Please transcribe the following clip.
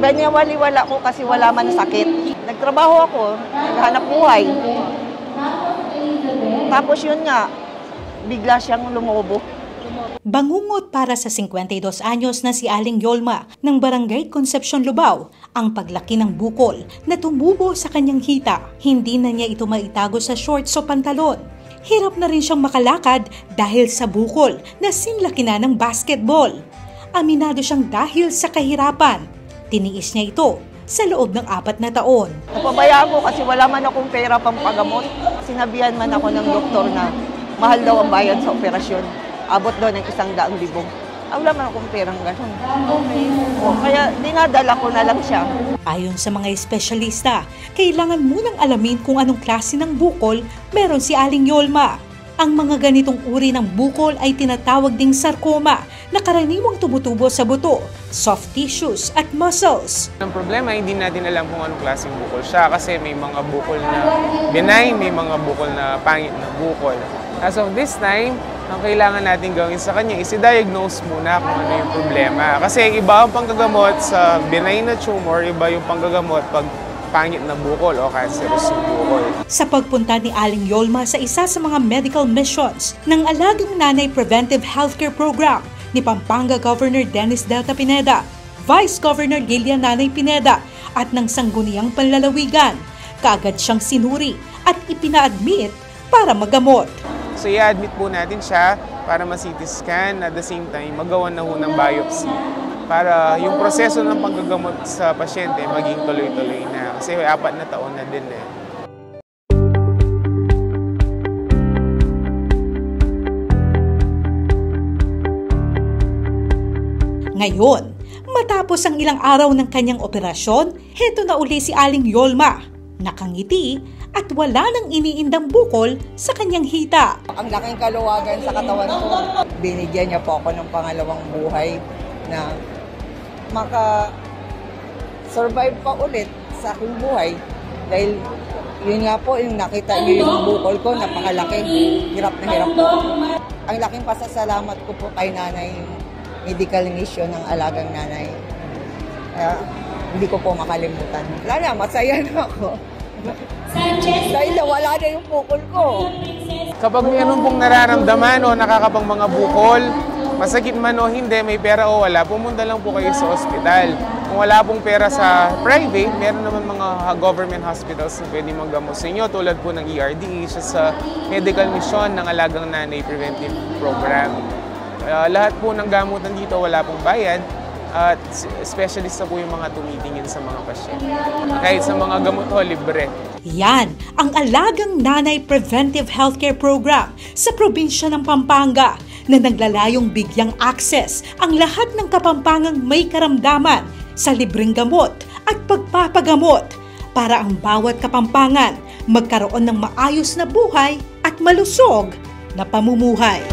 Baniwala ko kasi wala man sakit. Nagtrabaho ako, naghanap buhay. Tapos yun nga, bigla siyang lumobo. Bangungot para sa 52 anyos na si Aling Yolma ng Barangay Concepcion, Lubao ang paglaki ng bukol na tumubo sa kanyang hita. Hindi na niya ito maitago sa shorts o pantalon. Hirap na rin siyang makalakad dahil sa bukol na sinlaki na ng basketball. Aminado siyang dahil sa kahirapan. Tiniis niya ito sa loob ng 4 na taon. Napabayaan ko kasi wala man akong pera pang pagamot. Sinabihan man ako ng doktor na mahal daw ang bayad sa operasyon. Abot daw ng 100,000. Wala man akong perang gano'n. Okay. Kaya dinadala ko na lang siya. Ayon sa mga espesyalista, kailangan munang alamin kung anong klase ng bukol meron si Aling Yolma. Ang mga ganitong uri ng bukol ay tinatawag ding sarcoma na karaniwang tumutubo sa buto, soft tissues at muscles. Ang problema, hindi natin alam kung anong klaseng bukol siya kasi may mga bukol na benign, may mga bukol na pangit na bukol. As of this time, ang kailangan natin gawin sa kanya is i-diagnose muna kung ano yung problema. Kasi iba ang panggagamot sa benign na tumor, iba yung panggagamot pag pangit na bukol o cancerous yung bukol. Sa pagpunta ni Aling Yolma sa isa sa mga medical missions ng Alagang Nanay Preventive Healthcare Program ni Pampanga Governor Dennis Delta Pineda, Vice Governor Gillian Nanay Pineda at ng Sangguniang Panlalawigan, kaagad siyang sinuri at ipina-admit para magamot. So i-admit po natin siya para ma-CT scan, at the same time magawan na ho ng biopsy para yung proseso ng paggagamot sa pasyente maging tuloy-tuloy na kasi 4 na taon na din eh. Ngayon, matapos ang ilang araw ng kanyang operasyon, heto na uli si Aling Yolma. Nakangiti at wala nang iniindang bukol sa kanyang hita. Ang laking kaluwagan sa katawan ko. Binigyan niya po ako ng pangalawang buhay na maka-survive pa ulit sa aking buhay. Dahil yun nga po, yung nakita niyo yung bukol ko, napakalaki. Hirap na hirap po. Ang laking pasasalamat ko po kay nanay, medical mission ng Alagang Nanay. Hindi ko po makalimutan. Wala na, masaya na ako. Dahil nawala na yung bukol ko. Kapag may anong pong nararamdaman o nakakapang mga bukol, masakit man o hindi, may pera o wala, pumunta lang po kayo sa ospital. Kung wala pong pera sa private, meron naman mga government hospitals na pwede maggamot sa inyo tulad po ng ERD, siya sa medical mission ng Alagang Nanay Preventive Program. Lahat po ng gamutan dito wala pong bayad. At specialist na po yung mga tumitingin sa mga pasyente. Kahit sa mga gamot ho, libre. Yan ang Alagang Nanay Preventive Healthcare Program sa probinsya ng Pampanga na naglalayong bigyang access ang lahat ng Kapampangang may karamdaman sa libreng gamot at pagpapagamot para ang bawat Kapampangan magkaroon ng maayos na buhay at malusog na pamumuhay.